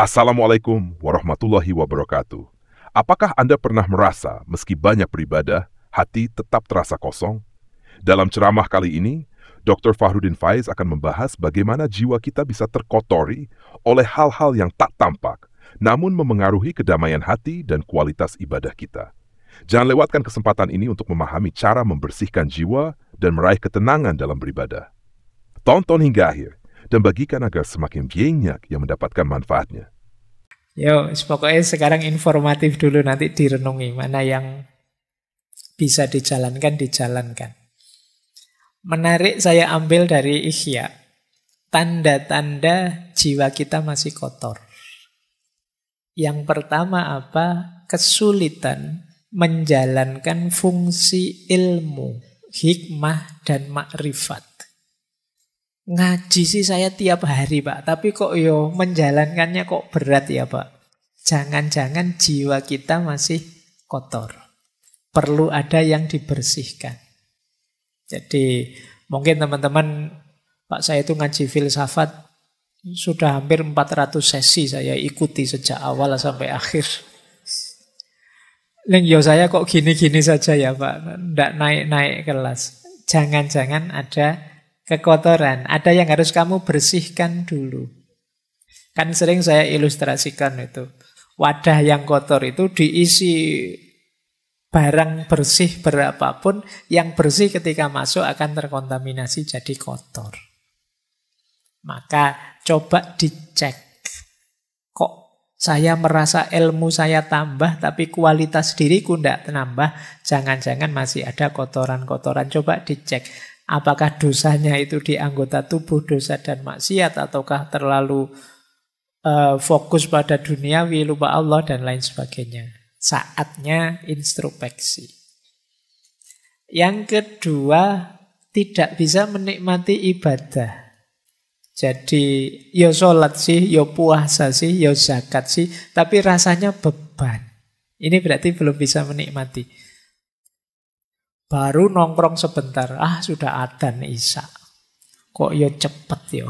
Assalamualaikum warahmatullahi wabarakatuh. Apakah Anda pernah merasa meski banyak beribadah, hati tetap terasa kosong? Dalam ceramah kali ini, Dr. Fahrudin Faiz akan membahas bagaimana jiwa kita bisa terkotori oleh hal-hal yang tak tampak, namun memengaruhi kedamaian hati dan kualitas ibadah kita. Jangan lewatkan kesempatan ini untuk memahami cara membersihkan jiwa dan meraih ketenangan dalam beribadah. Tonton hingga akhir dan bagikan agar semakin banyak yang mendapatkan manfaatnya. Yo, pokoknya sekarang informatif dulu, nanti direnungi mana yang bisa dijalankan. Menarik saya ambil dari Ihya. Tanda-tanda jiwa kita masih kotor. Yang pertama apa? Kesulitan menjalankan fungsi ilmu, hikmah, dan makrifat. Ngaji sih saya tiap hari, Pak. Tapi kok menjalankannya kok berat ya, Pak. Jangan-jangan jiwa kita masih kotor. Perlu ada yang dibersihkan. Jadi mungkin teman-teman, Pak, saya itu ngaji filsafat sudah hampir 400 sesi saya ikuti sejak awal sampai akhir. Saya kok gini-gini saja ya, Pak. Nggak naik-naik kelas. Jangan-jangan ada kekotoran, ada yang harus kamu bersihkan dulu. Kan sering saya ilustrasikan itu. Wadah yang kotor itu diisi barang bersih berapapun, yang bersih ketika masuk akan terkontaminasi jadi kotor. Maka coba dicek. Kok saya merasa ilmu saya tambah, tapi kualitas diriku tidak nambah, jangan-jangan masih ada kotoran-kotoran. Coba dicek. Apakah dosanya itu di anggota tubuh, dosa dan maksiat, ataukah terlalu fokus pada duniawi, lupa Allah, dan lain sebagainya. Saatnya introspeksi. Yang kedua, tidak bisa menikmati ibadah. Jadi, sholat sih, puasa sih, zakat sih, tapi rasanya beban. Ini berarti belum bisa menikmati. Baru nongkrong sebentar, sudah adzan isya. Kok cepet yo.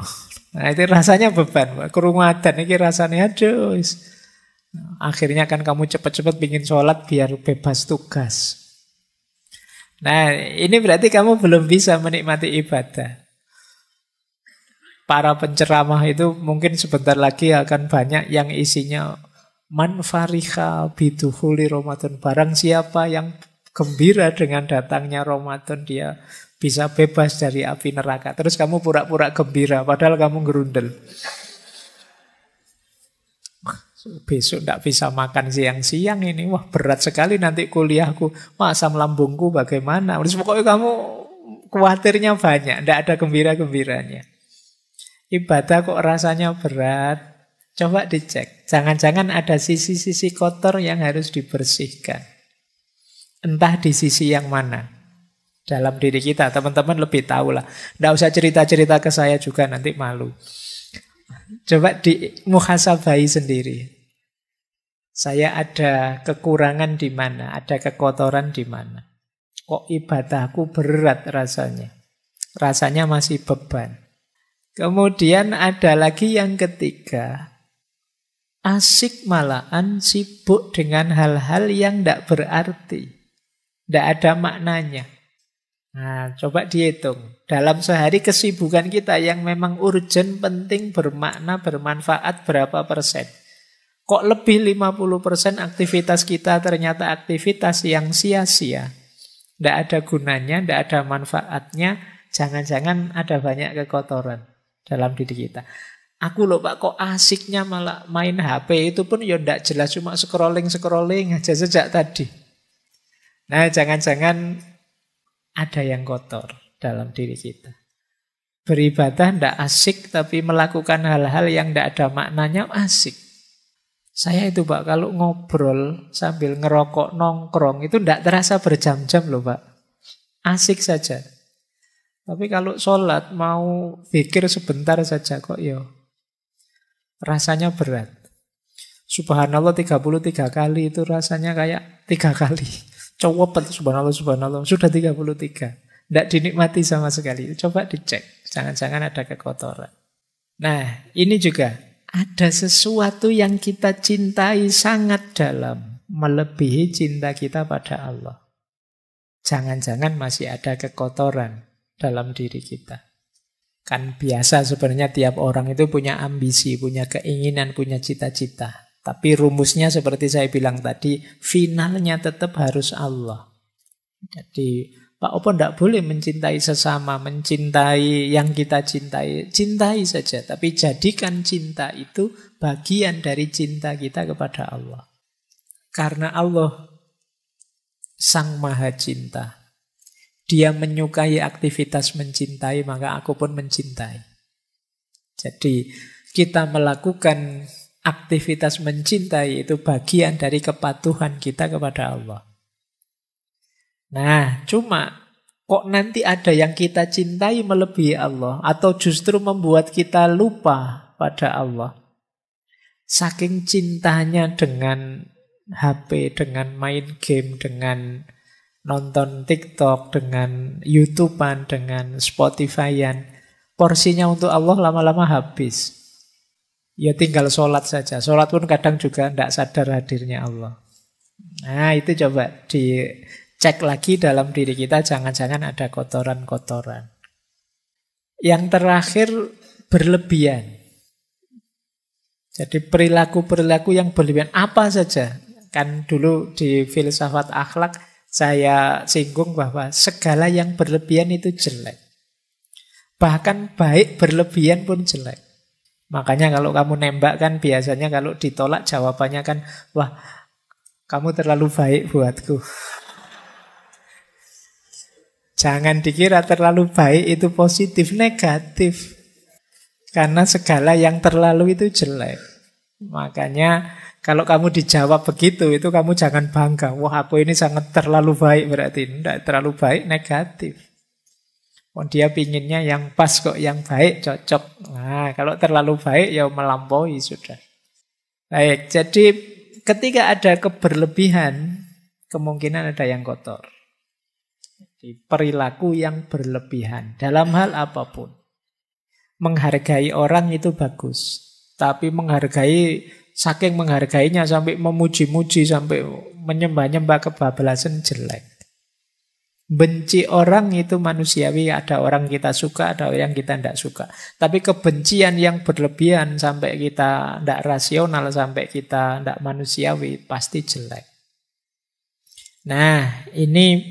Nah itu rasanya beban, Pak. Krungu adzan ini rasanya aduh. Akhirnya kan kamu cepet-cepet pingin sholat biar bebas tugas. Nah ini berarti kamu belum bisa menikmati ibadah. Para penceramah itu mungkin sebentar lagi akan banyak yang isinya man fariha bidukhuli Ramadan. Barang siapa yang gembira dengan datangnya Ramadan, dia bisa bebas dari api neraka. Terus kamu pura-pura gembira, padahal kamu gerundel. Besok tidak bisa makan siang-siang ini. Wah berat sekali nanti kuliahku. Asam lambungku bagaimana? Terus pokoknya kamu khawatirnya banyak, tidak ada gembira-gembiranya. Ibadah kok rasanya berat. Coba dicek. Jangan-jangan ada sisi-sisi kotor yang harus dibersihkan. Entah di sisi yang mana dalam diri kita. Teman-teman lebih tahu lah. Tidak usah cerita-cerita ke saya juga, nanti malu. Coba dimuhasabai sendiri. Saya ada kekurangan di mana, ada kekotoran di mana. Kok ibadahku berat rasanya. Rasanya masih beban. Kemudian ada lagi yang ketiga. Asik malahan sibuk dengan hal-hal yang tidak berarti. Tidak ada maknanya. Nah, coba dihitung. Dalam sehari kesibukan kita yang memang urgent, penting, bermakna, bermanfaat berapa persen? Kok lebih 50% aktivitas kita ternyata aktivitas yang sia-sia. Tidak ada gunanya, tidak ada manfaatnya. Jangan-jangan ada banyak kekotoran dalam diri kita. Aku loh Pak, kok asiknya malah main HP, itu pun ya tidak jelas, cuma scrolling aja sejak tadi. Nah, jangan-jangan ada yang kotor dalam diri kita. Beribadah tidak asik, tapi melakukan hal-hal yang tidak ada maknanya asik. Saya itu Pak, kalau ngobrol sambil ngerokok, nongkrong, itu tidak terasa berjam-jam loh Pak. Asik saja. Tapi kalau sholat, mau pikir sebentar saja kok rasanya berat. Subhanallah 33 kali itu rasanya kayak 3 kali. Cowopet subhanallah, subhanallah. Sudah 33. Tidak dinikmati sama sekali. Coba dicek. Jangan-jangan ada kekotoran. Nah, ini juga Ada sesuatu yang kita cintai sangat dalam, melebihi cinta kita pada Allah. Jangan-jangan masih ada kekotoran dalam diri kita. Kan biasa sebenarnya tiap orang itu punya ambisi, punya keinginan, punya cita-cita. Tapi rumusnya seperti saya bilang tadi, finalnya tetap harus Allah. Jadi Pak Opo tidak boleh mencintai sesama, mencintai yang kita cintai. Cintai saja, tapi jadikan cinta itu bagian dari cinta kita kepada Allah. Karena Allah Sang Maha Cinta. Dia menyukai aktivitas mencintai, maka aku pun mencintai. Jadi kita melakukan aktivitas mencintai itu bagian dari kepatuhan kita kepada Allah. Nah, cuma kok nanti ada yang kita cintai melebihi Allah atau justru membuat kita lupa pada Allah. Saking cintanya dengan HP, dengan main game, dengan nonton TikTok, dengan YouTubean, dengan Spotify-an, porsinya untuk Allah lama-lama habis. Ya tinggal sholat saja. Sholat pun kadang juga tidak sadar hadirnya Allah. Nah itu coba dicek lagi dalam diri kita, jangan-jangan ada kotoran-kotoran. Yang terakhir, berlebihan. Jadi perilaku-perilaku yang berlebihan apa saja. Kan dulu di filsafat akhlak saya singgung bahwa segala yang berlebihan itu jelek. Bahkan baik berlebihan pun jelek. Makanya kalau kamu nembak kan biasanya kalau ditolak jawabannya kan, wah kamu terlalu baik buatku. Jangan dikira terlalu baik itu positif, negatif. Karena segala yang terlalu itu jelek. Makanya kalau kamu dijawab begitu, itu kamu jangan bangga. Wah, aku ini sangat terlalu baik berarti. Tidak terlalu baik, negatif. Oh, dia pinginnya yang pas kok, yang baik, cocok. Nah, kalau terlalu baik, ya melampaui sudah. Baik, jadi ketika ada keberlebihan, kemungkinan ada yang kotor. Jadi, perilaku yang berlebihan dalam hal apapun. Menghargai orang itu bagus. Tapi saking menghargainya sampai memuji-muji, sampai menyembah-nyembah kebablasan jelek. Benci orang itu manusiawi, ada orang kita suka, ada orang kita tidak suka. Tapi kebencian yang berlebihan sampai kita tidak rasional, sampai kita tidak manusiawi, pasti jelek. Nah, ini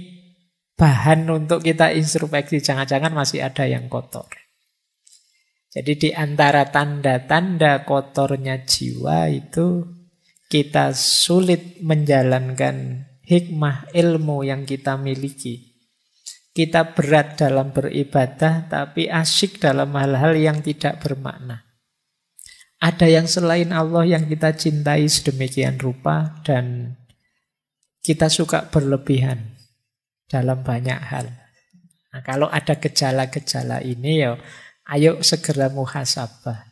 bahan untuk kita introspeksi, jangan-jangan masih ada yang kotor. Jadi di antara tanda-tanda kotornya jiwa itu kita sulit menjalankan hikmah ilmu yang kita miliki. Kita berat dalam beribadah tapi asyik dalam hal-hal yang tidak bermakna. Ada yang selain Allah yang kita cintai sedemikian rupa dan kita suka berlebihan dalam banyak hal. Nah, kalau ada gejala-gejala ini ya ayo segera muhasabah.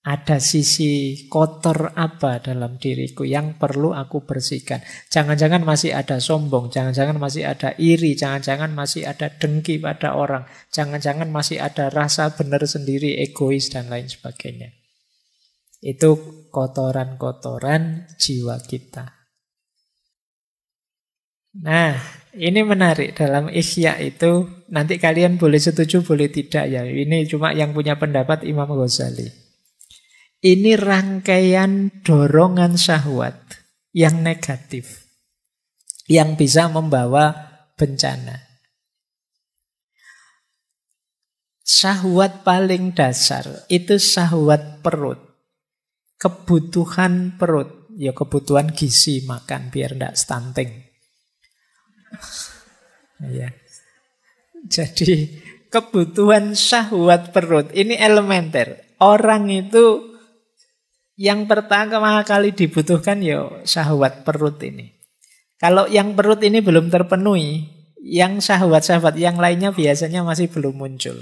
Ada sisi kotor apa dalam diriku yang perlu aku bersihkan. Jangan-jangan masih ada sombong, jangan-jangan masih ada iri, jangan-jangan masih ada dengki pada orang, jangan-jangan masih ada rasa benar sendiri, egois dan lain sebagainya. Itu kotoran-kotoran jiwa kita. Nah, ini menarik dalam Ihya itu, nanti kalian boleh setuju, boleh tidak ya. Ini cuma yang punya pendapat Imam Ghazali. Ini rangkaian dorongan syahwat yang negatif, yang bisa membawa bencana. Syahwat paling dasar itu syahwat perut. Kebutuhan perut, ya kebutuhan gizi makan biar tidak stunting. Ya. Jadi kebutuhan syahwat perut ini elementer. Orang itu yang pertama kali dibutuhkan ya syahwat perut ini. Kalau yang perut ini belum terpenuhi, yang syahwat-syahwat yang lainnya biasanya masih belum muncul.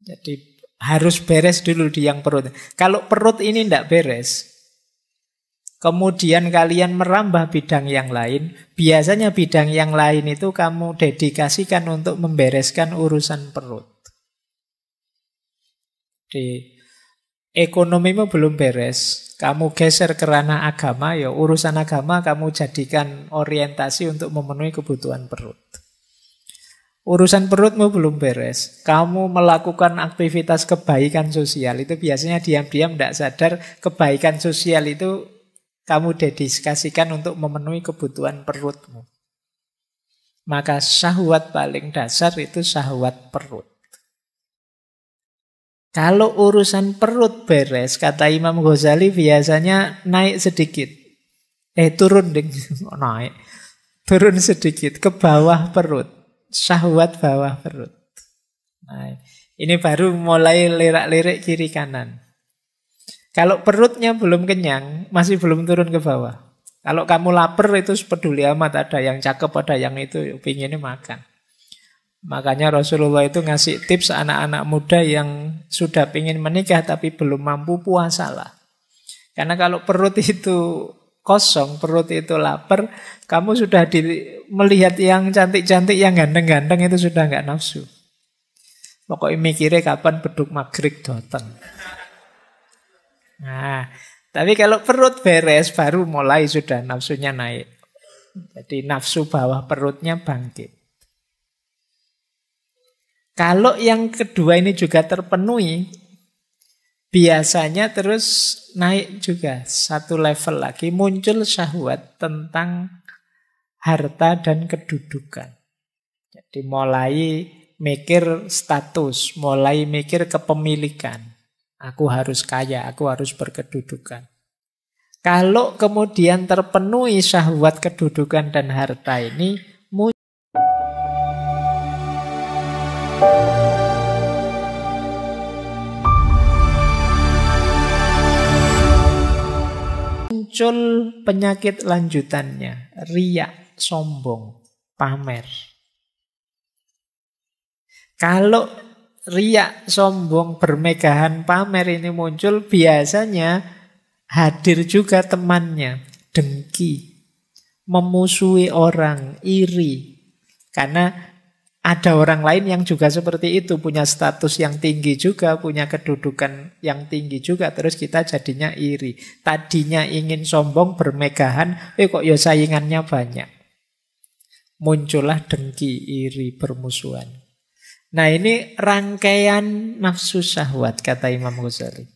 Jadi harus beres dulu di yang perut. Kalau perut ini tidak beres, kemudian kalian merambah bidang yang lain, biasanya bidang yang lain itu kamu dedikasikan untuk membereskan urusan perut. ekonomimu belum beres, kamu geser ke ranah agama, ya urusan agama kamu jadikan orientasi untuk memenuhi kebutuhan perut. Urusan perutmu belum beres, kamu melakukan aktivitas kebaikan sosial, itu biasanya diam-diam tidak sadar kebaikan sosial itu kamu dedikasikan untuk memenuhi kebutuhan perutmu. Maka syahwat paling dasar itu syahwat perut. Kalau urusan perut beres, kata Imam Ghazali biasanya naik sedikit. Turun ding, naik. Turun sedikit ke bawah perut. Syahwat bawah perut. Nah, ini baru mulai lirak-lirik kiri kanan. Kalau perutnya belum kenyang, masih belum turun ke bawah. Kalau kamu lapar itu peduli amat, ada yang cakep, ada yang itu, pinginnya makan. Makanya Rasulullah itu ngasih tips anak-anak muda yang sudah pingin menikah tapi belum mampu, puasalah. Karena kalau perut itu kosong, perut itu lapar, kamu sudah melihat yang cantik-cantik, yang ganteng-ganteng itu sudah nggak nafsu. Pokoknya mikirnya kapan beduk maghrib datang. Nah, tapi kalau perut beres baru mulai sudah nafsunya naik. Jadi nafsu bawah perutnya bangkit. Kalau yang kedua ini juga terpenuhi, biasanya terus naik juga satu level lagi, muncul syahwat tentang harta dan kedudukan. Jadi mulai mikir status, mulai mikir kepemilikan. Aku harus kaya, aku harus berkedudukan. Kalau kemudian terpenuhi syahwat kedudukan dan harta ini, muncul penyakit lanjutannya, riya, sombong, pamer. Kalau riya, sombong, bermegahan, pamer ini muncul, biasanya hadir juga temannya, dengki, memusuhi orang, iri. Karena ada orang lain yang juga seperti itu, punya status yang tinggi juga, punya kedudukan yang tinggi juga, terus kita jadinya iri. Tadinya ingin sombong, bermegahan, kok ya saingannya banyak. Muncullah dengki, iri, permusuhan. Nah ini rangkaian nafsu syahwat, kata Imam Ghazali.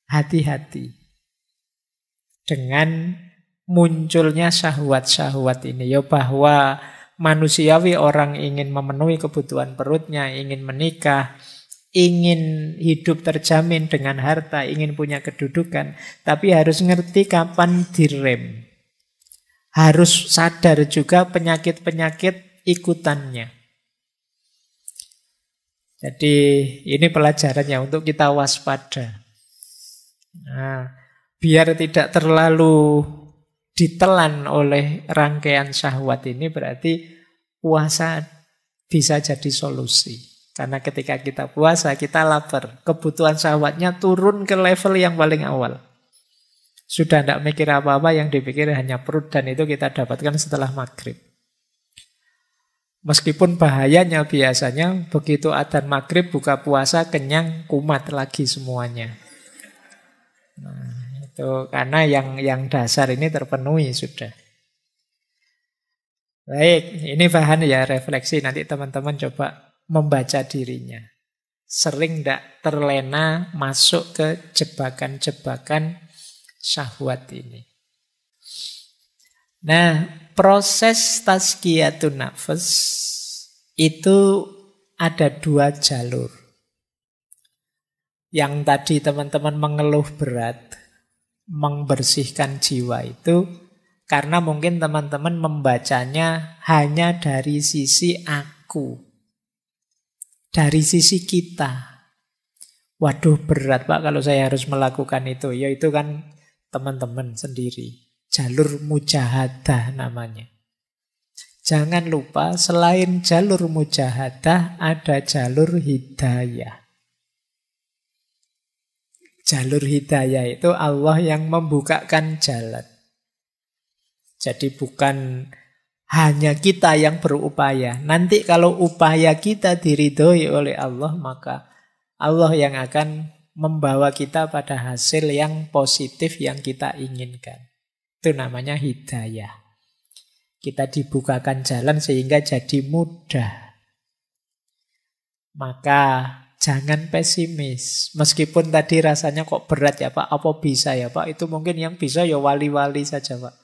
Hati-hati dengan munculnya syahwat-syahwat ini, ya bahwa manusiawi orang ingin memenuhi kebutuhan perutnya, ingin menikah, ingin hidup terjamin dengan harta, ingin punya kedudukan, tapi harus ngerti kapan direm. Harus sadar juga penyakit-penyakit ikutannya. Jadi ini pelajarannya untuk kita waspada. Nah, biar tidak terlalu ditelan oleh rangkaian syahwat ini, berarti puasa bisa jadi solusi. Karena ketika kita puasa, kita lapar. Kebutuhan syahwatnya turun ke level yang paling awal. Sudah tidak mikir apa-apa, yang dipikir hanya perut, dan itu kita dapatkan setelah maghrib. Meskipun bahayanya biasanya begitu adzan maghrib buka puasa kenyang kumat lagi semuanya. Nah, itu karena yang dasar ini terpenuhi sudah. Baik, ini bahan ya refleksi. Nanti teman-teman coba membaca dirinya. Sering tidak terlena masuk ke jebakan-jebakan syahwat ini. Nah, proses tazkiyatun nafs itu ada dua jalur. Yang tadi teman-teman mengeluh berat, membersihkan jiwa itu karena mungkin teman-teman membacanya hanya dari sisi aku, dari sisi kita. Waduh berat Pak kalau saya harus melakukan itu. Ya itu kan teman-teman sendiri. Jalur mujahadah namanya. Jangan lupa selain jalur mujahadah ada jalur hidayah. Jalur hidayah itu Allah yang membukakan jalan. Jadi bukan hanya kita yang berupaya. Nanti kalau upaya kita diridhoi oleh Allah, maka Allah yang akan membawa kita pada hasil yang positif yang kita inginkan. Itu namanya hidayah. Kita dibukakan jalan sehingga jadi mudah. Maka jangan pesimis. Meskipun tadi rasanya kok berat ya Pak, apa bisa ya Pak? Itu mungkin yang bisa ya wali-wali saja Pak.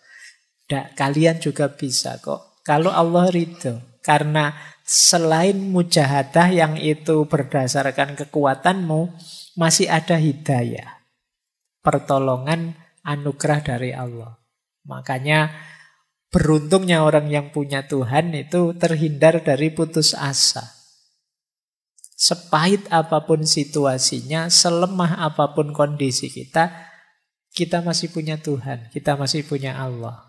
Kalian juga bisa kok. Kalau Allah ridho. Karena selain mujahadah yang itu berdasarkan kekuatanmu, masih ada hidayah. Pertolongan anugerah dari Allah. Makanya beruntungnya orang yang punya Tuhan itu terhindar dari putus asa. Sepahit apapun situasinya, selemah apapun kondisi kita masih punya Tuhan, kita masih punya Allah.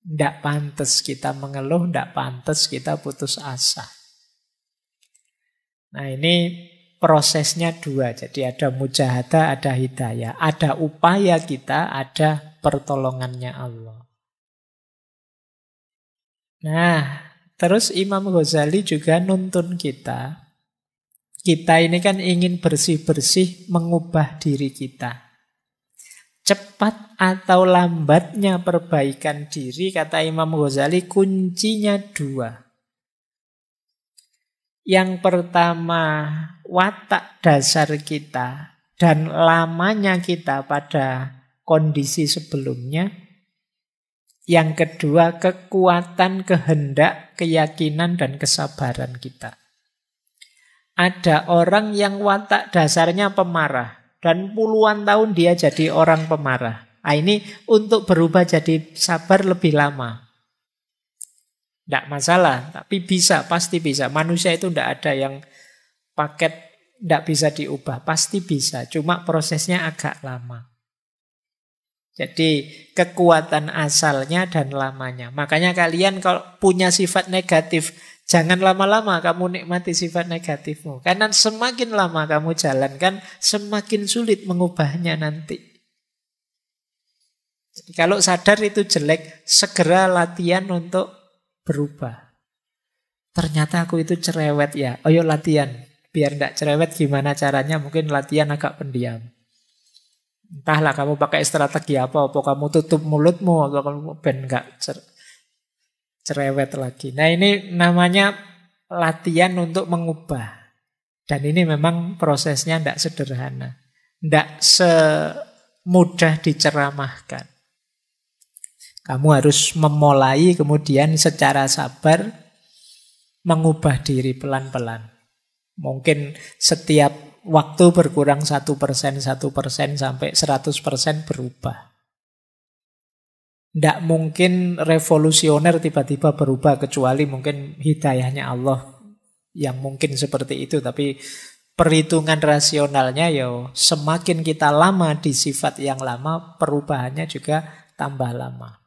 Tidak pantas kita mengeluh, tidak pantas kita putus asa. Nah ini prosesnya dua. Jadi ada mujahadah, ada hidayah. Ada upaya kita, ada pertolongannya Allah. Nah, terus Imam Ghazali juga nuntun kita. Kita ini kan ingin bersih-bersih mengubah diri kita. Cepat atau lambatnya perbaikan diri, kata Imam Ghazali, kuncinya dua. Yang pertama, watak dasar kita dan lamanya kita pada kondisi sebelumnya. Yang kedua, kekuatan, kehendak, keyakinan, dan kesabaran kita. Ada orang yang watak dasarnya pemarah. Dan puluhan tahun dia jadi orang pemarah. Nah, ini untuk berubah jadi sabar lebih lama. Tidak masalah, tapi bisa, pasti bisa. Manusia itu tidak ada yang paket tidak bisa diubah. Pasti bisa, cuma prosesnya agak lama. Jadi kekuatan asalnya dan lamanya. Makanya kalian kalau punya sifat negatif, jangan lama-lama kamu nikmati sifat negatifmu. Karena semakin lama kamu jalankan, semakin sulit mengubahnya nanti. Jadi kalau sadar itu jelek, segera latihan untuk berubah. Ternyata aku itu cerewet ya. Ayo latihan. Biar tidak cerewet gimana caranya? Mungkin latihan agak pendiam. Entahlah kamu pakai strategi apa kamu tutup mulutmu, atau kamu nggak cerewet lagi. Nah ini namanya latihan untuk mengubah. Dan ini memang prosesnya tidak sederhana. Tidak semudah diceramahkan. Kamu harus memulai kemudian secara sabar mengubah diri pelan-pelan. Mungkin setiap waktu berkurang 1%, 1% sampai 100% berubah. Tidak mungkin revolusioner tiba-tiba berubah kecuali mungkin hidayahnya Allah yang mungkin seperti itu. Tapi perhitungan rasionalnya ya semakin kita lama di sifat yang lama, perubahannya juga tambah lama.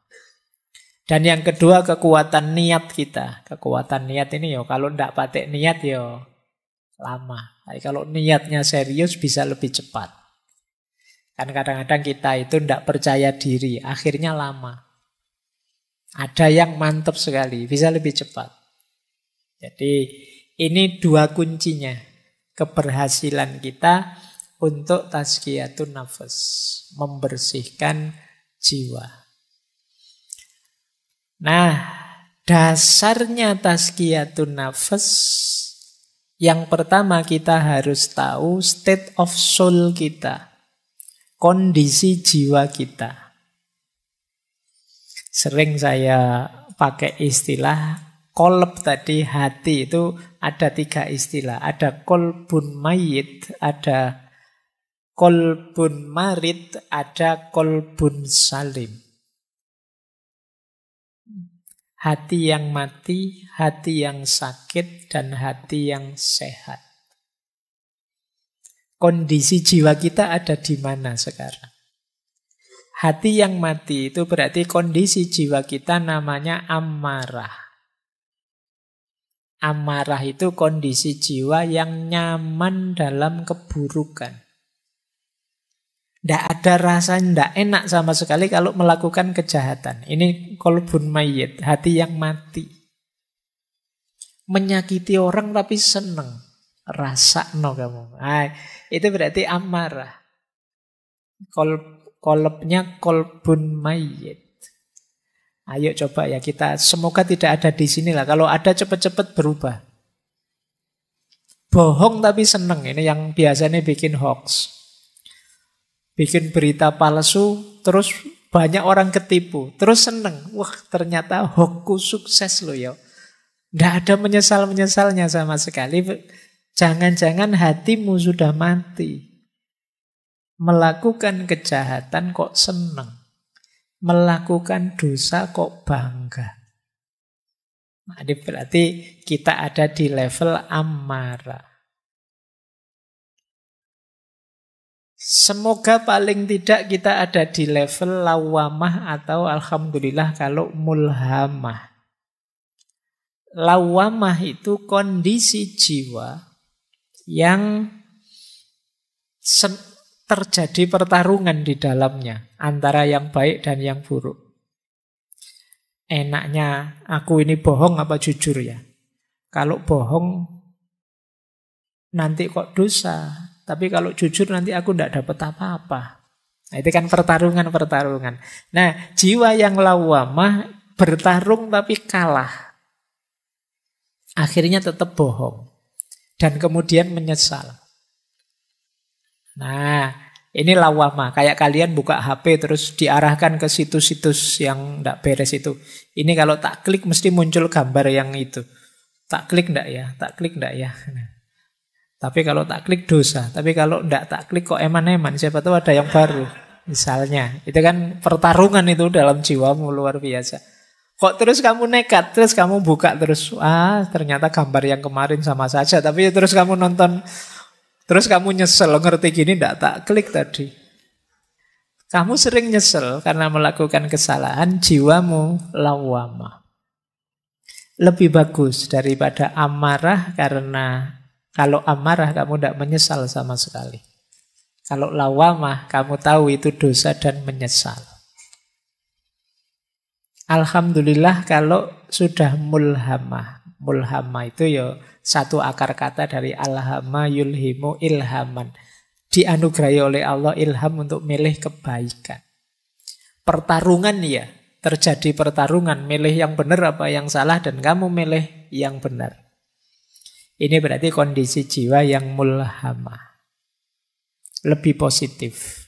Dan yang kedua kekuatan niat kita. Kekuatan niat ini ya kalau tidak pakai niat ya lama. Tapi kalau niatnya serius bisa lebih cepat. Kan kadang-kadang kita itu tidak percaya diri, akhirnya lama. Ada yang mantap sekali, bisa lebih cepat. Jadi ini dua kuncinya keberhasilan kita untuk tazkiyatun nafas, membersihkan jiwa. Nah, dasarnya tazkiyatun nafas, yang pertama kita harus tahu state of soul kita. Kondisi jiwa kita. Sering saya pakai istilah kolb tadi, hati itu ada 3 istilah. Ada kolbun mayit, ada kolbun marid, ada kolbun salim. Hati yang mati, hati yang sakit, dan hati yang sehat. Kondisi jiwa kita ada di mana sekarang? Hati yang mati itu berarti kondisi jiwa kita namanya amarah. Amarah itu kondisi jiwa yang nyaman dalam keburukan. Tidak ada rasa tidak enak sama sekali kalau melakukan kejahatan. Ini kolbun mayit, hati yang mati. Menyakiti orang tapi senang. Rasakno kamu. Nah, itu berarti amarah. Kolebnya kolbun mayyit. Ayo coba ya kita, semoga tidak ada di sini lah. Kalau ada cepat-cepat berubah. Bohong tapi seneng, ini yang biasanya bikin hoax. Bikin berita palsu, terus banyak orang ketipu. Terus seneng, wah ternyata hoaxku sukses loh ya. Nggak ada menyesal-menyesalnya sama sekali. Jangan-jangan hatimu sudah mati. Melakukan kejahatan kok seneng. Melakukan dosa kok bangga. Nah, ini berarti kita ada di level amarah. Semoga paling tidak kita ada di level lawamah atau alhamdulillah kalau mulhamah. Lawamah itu kondisi jiwa yang terjadi pertarungan di dalamnya antara yang baik dan yang buruk. Enaknya aku ini bohong apa jujur ya? Kalau bohong nanti kok dosa, tapi kalau jujur nanti aku tidak dapat apa-apa. Nah, itu kan pertarungan-pertarungan. Nah, jiwa yang lawamah bertarung tapi kalah. Akhirnya tetap bohong dan kemudian menyesal. Nah, ini lawamah. Kayak kalian buka HP terus diarahkan ke situs-situs yang tidak beres itu. Ini kalau tak klik mesti muncul gambar yang itu. Tak klik enggak ya? Tak klik enggak ya? Nah. Tapi kalau tak klik dosa. Tapi kalau enggak tak klik kok eman-eman. Siapa tahu ada yang baru. Misalnya. Itu kan pertarungan itu dalam jiwamu luar biasa. Kok terus kamu nekat, terus kamu buka terus. Ternyata gambar yang kemarin sama saja. Tapi terus kamu nonton. Terus kamu nyesel, ngerti gini enggak tak klik tadi. Kamu sering nyesel karena melakukan kesalahan, jiwamu lawamah. Lebih bagus daripada amarah karena kalau amarah kamu tidak menyesal sama sekali. Kalau lawamah kamu tahu itu dosa dan menyesal. Alhamdulillah kalau sudah mulhamah. Mulhamah itu ya satu akar kata dari alhama yulhimu ilhaman. Dianugerahi oleh Allah ilham untuk milih kebaikan. Pertarungan ya, terjadi pertarungan. Milih yang benar apa yang salah dan kamu milih yang benar. Ini berarti kondisi jiwa yang mulhamah. Lebih positif.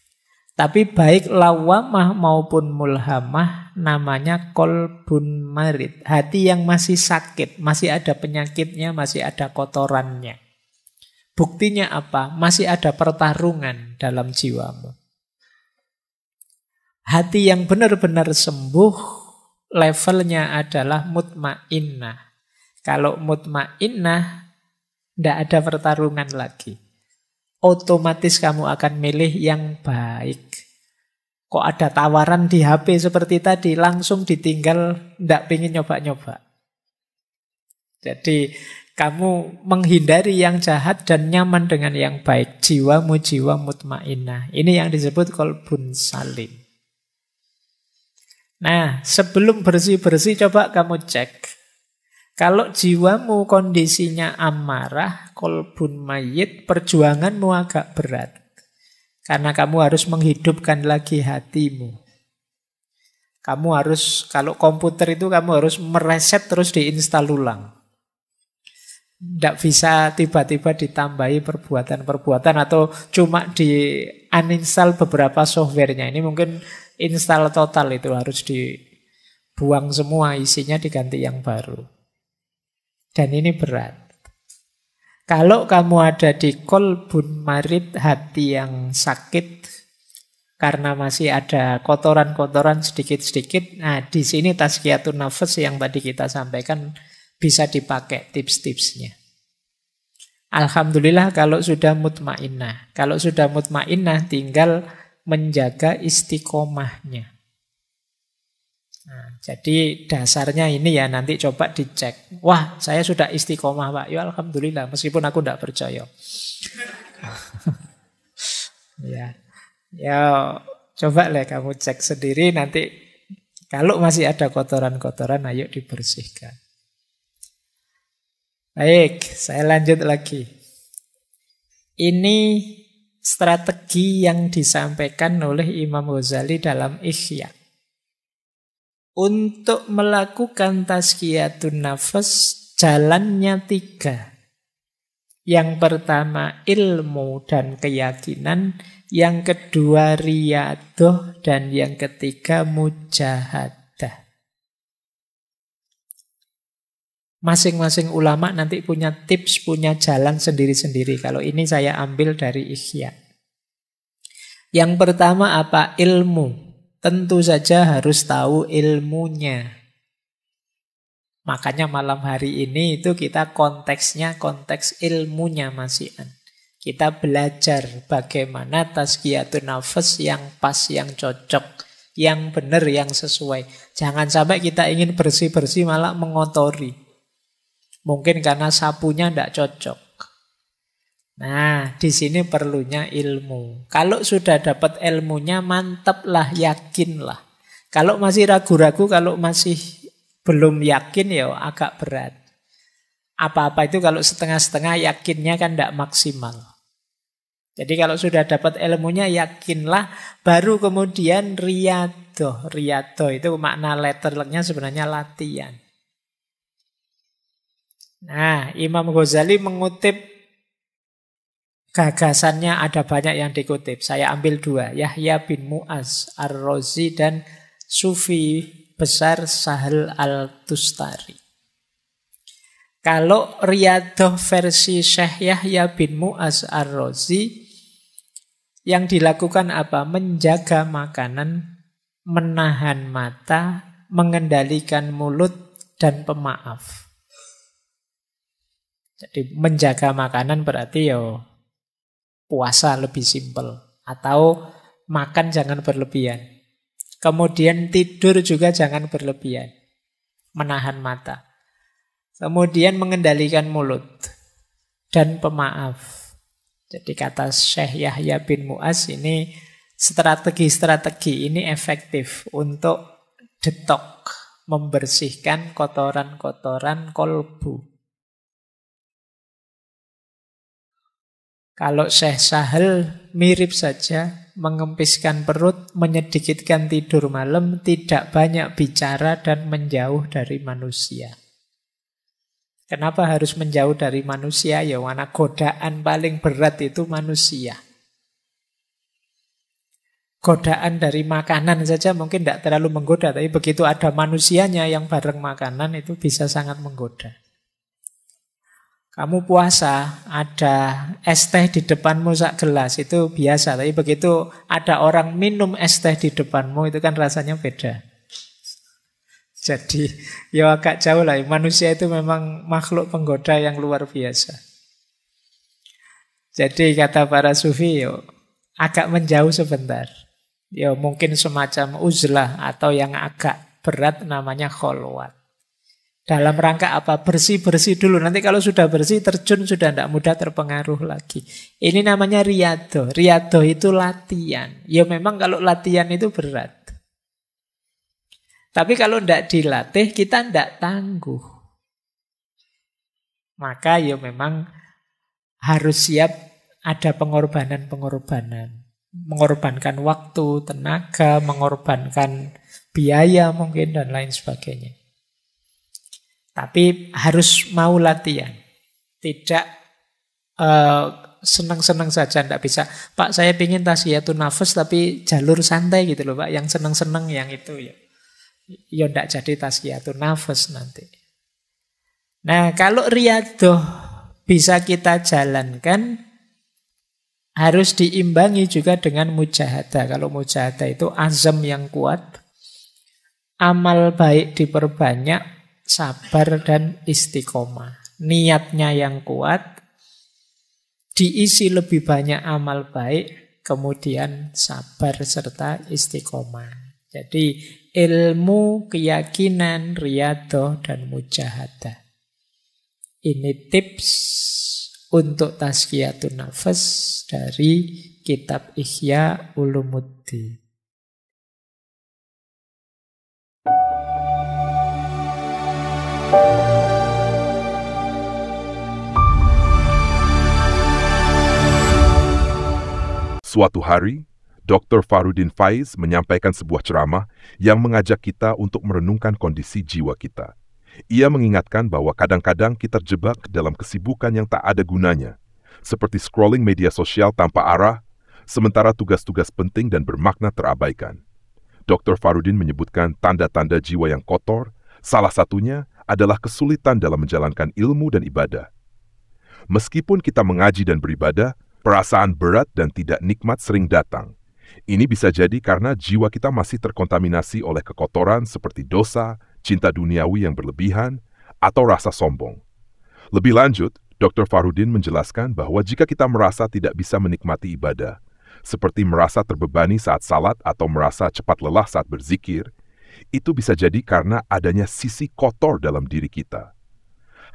Tapi baik lawamah maupun mulhamah namanya kolbun marid. Hati yang masih sakit, masih ada penyakitnya, masih ada kotorannya. Buktinya apa? Masih ada pertarungan dalam jiwamu. Hati yang benar-benar sembuh, levelnya adalah mutmainnah. Kalau mutmainnah, tidak ada pertarungan lagi. Otomatis kamu akan milih yang baik. Kok ada tawaran di HP seperti tadi, langsung ditinggal, tidak pengen nyoba-nyoba. Jadi kamu menghindari yang jahat dan nyaman dengan yang baik. Jiwamu jiwa mutmainnah. Ini yang disebut kolbun salim. Nah, sebelum bersih-bersih coba kamu cek. Kalau jiwamu kondisinya amarah, kolbun mayyit, perjuanganmu agak berat. Karena kamu harus menghidupkan lagi hatimu. Kamu harus, kalau komputer itu kamu harus mereset terus diinstal ulang. Tidak bisa tiba-tiba ditambahi perbuatan-perbuatan atau cuma di uninstall beberapa softwarenya. Ini mungkin install total itu harus dibuang semua, isinya diganti yang baru. Dan ini berat. Kalau kamu ada di kolbun marid, hati yang sakit, karena masih ada kotoran-kotoran sedikit-sedikit, nah di sini tazkiyatun nafas yang tadi kita sampaikan bisa dipakai tips-tipsnya. Alhamdulillah kalau sudah mutmainnah. Kalau sudah mutmainnah tinggal menjaga istiqomahnya. Nah, jadi dasarnya ini ya nanti coba dicek. Wah, saya sudah istiqomah Pak. Ya alhamdulillah meskipun aku tidak percaya. Ya, coba lah kamu cek sendiri nanti. Kalau masih ada kotoran-kotoran, ayo dibersihkan. Baik, saya lanjut lagi. Ini strategi yang disampaikan oleh Imam Ghazali dalam Ihya. Untuk melakukan tazkiyatun nafas, jalannya 3. Yang pertama ilmu dan keyakinan, yang kedua riyadoh, dan yang ketiga mujahadah. Masing-masing ulama nanti punya tips, punya jalan sendiri-sendiri. Kalau ini saya ambil dari Ihya. Yang pertama apa? Ilmu. Tentu saja harus tahu ilmunya. Makanya malam hari ini itu kita konteksnya konteks ilmunya Mas Ian. Kita belajar bagaimana tazkiyatun nafas yang pas, yang cocok, yang benar, yang sesuai. Jangan sampai kita ingin bersih-bersih malah mengotori. Mungkin karena sapunya tidak cocok. Nah, di sini perlunya ilmu. Kalau sudah dapat ilmunya, mantaplah, yakinlah. Kalau masih ragu-ragu, kalau masih belum yakin, ya agak berat. Apa-apa itu kalau setengah-setengah, yakinnya kan tidak maksimal. Jadi kalau sudah dapat ilmunya, yakinlah, baru kemudian riyadoh. Riyadoh itu makna letternya sebenarnya latihan. Nah, Imam Ghazali mengutip gagasannya, ada banyak yang dikutip. Saya ambil 2. Yahya bin Mu'az Ar-Razi dan Sufi besar Sahal Al-Tustari. Kalau riyadoh versi Syekh Yahya bin Mu'az Ar-Razi, yang dilakukan apa? Menjaga makanan, menahan mata, mengendalikan mulut, dan pemaaf. Jadi menjaga makanan berarti puasa lebih simpel. Atau makan jangan berlebihan. Kemudian tidur juga jangan berlebihan. Menahan mata. Kemudian mengendalikan mulut. Dan pemaaf. Jadi kata Syekh Yahya bin Mu'az ini strategi-strategi ini efektif untuk detok. Membersihkan kotoran-kotoran kolbu. Kalau Syekh Sahal mirip saja, mengempiskan perut, menyedikitkan tidur malam, tidak banyak bicara dan menjauh dari manusia. Kenapa harus menjauh dari manusia? Ya, karena godaan paling berat itu manusia. Godaan dari makanan saja mungkin tidak terlalu menggoda, tapi begitu ada manusianya yang bareng makanan itu bisa sangat menggoda. Kamu puasa, ada es teh di depanmu sak gelas, itu biasa. Tapi begitu ada orang minum es teh di depanmu, itu kan rasanya beda. Jadi, ya agak jauh lah. Manusia itu memang makhluk penggoda yang luar biasa. Jadi kata para sufi, agak menjauh sebentar. Ya mungkin semacam uzlah atau yang agak berat namanya kholwat. Dalam rangka apa? Bersih-bersih dulu. Nanti kalau sudah bersih, terjun sudah tidak mudah terpengaruh lagi. Ini namanya riyadoh. Riyadoh itu latihan. Ya memang kalau latihan itu berat. Tapi kalau tidak dilatih, kita tidak tangguh. Maka ya memang harus siap ada pengorbanan-pengorbanan. Mengorbankan waktu, tenaga, mengorbankan biaya mungkin, dan lain sebagainya. Tapi harus mau latihan. Tidak senang-senang saja, tidak bisa. Pak, saya ingin tasfiyatun nafas tapi jalur santai gitu loh Pak. Yang senang-senang yang itu ya. Ya tidak jadi tasfiyatun nafas nanti. Nah kalau riyadoh bisa kita jalankan, harus diimbangi juga dengan mujahadah. Kalau mujahadah itu azam yang kuat, amal baik diperbanyak, sabar dan istiqomah. Niatnya yang kuat, diisi lebih banyak amal baik, kemudian sabar serta istiqomah. Jadi ilmu, keyakinan, riyadoh, dan mujahadah. Ini tips untuk tazkiyatun nafas dari kitab Ihya Ulumuddin. Suatu hari, Dr. Fahrudin Faiz menyampaikan sebuah ceramah yang mengajak kita untuk merenungkan kondisi jiwa kita. Ia mengingatkan bahwa kadang-kadang kita terjebak dalam kesibukan yang tak ada gunanya, seperti scrolling media sosial tanpa arah, sementara tugas-tugas penting dan bermakna terabaikan. Dr. Fahrudin menyebutkan tanda-tanda jiwa yang kotor, salah satunya adalah kesulitan dalam menjalankan ilmu dan ibadah. Meskipun kita mengaji dan beribadah, perasaan berat dan tidak nikmat sering datang. Ini bisa jadi karena jiwa kita masih terkontaminasi oleh kekotoran seperti dosa, cinta duniawi yang berlebihan, atau rasa sombong. Lebih lanjut, Dr. Fahrudin menjelaskan bahwa jika kita merasa tidak bisa menikmati ibadah, seperti merasa terbebani saat salat atau merasa cepat lelah saat berzikir, itu bisa jadi karena adanya sisi kotor dalam diri kita.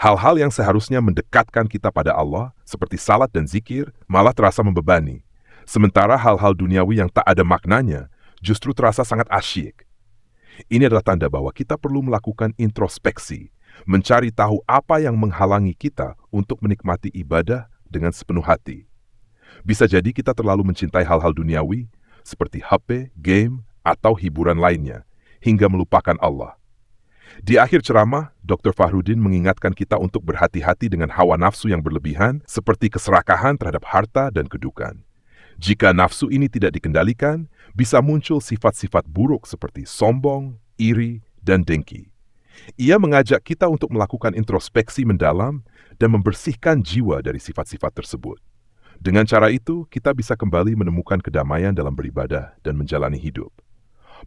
Hal-hal yang seharusnya mendekatkan kita pada Allah, seperti salat dan zikir, malah terasa membebani. Sementara hal-hal duniawi yang tak ada maknanya justru terasa sangat asyik. Ini adalah tanda bahwa kita perlu melakukan introspeksi, mencari tahu apa yang menghalangi kita untuk menikmati ibadah dengan sepenuh hati. Bisa jadi kita terlalu mencintai hal-hal duniawi, seperti HP, game, atau hiburan lainnya, hingga melupakan Allah. Di akhir ceramah, Dr. Fahrudin mengingatkan kita untuk berhati-hati dengan hawa nafsu yang berlebihan, seperti keserakahan terhadap harta dan kedudukan. Jika nafsu ini tidak dikendalikan, bisa muncul sifat-sifat buruk seperti sombong, iri, dan dengki. Ia mengajak kita untuk melakukan introspeksi mendalam dan membersihkan jiwa dari sifat-sifat tersebut. Dengan cara itu, kita bisa kembali menemukan kedamaian dalam beribadah dan menjalani hidup.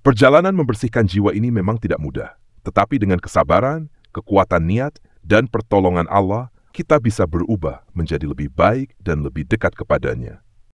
Perjalanan membersihkan jiwa ini memang tidak mudah, tetapi dengan kesabaran, kekuatan niat, dan pertolongan Allah, kita bisa berubah menjadi lebih baik dan lebih dekat kepadanya.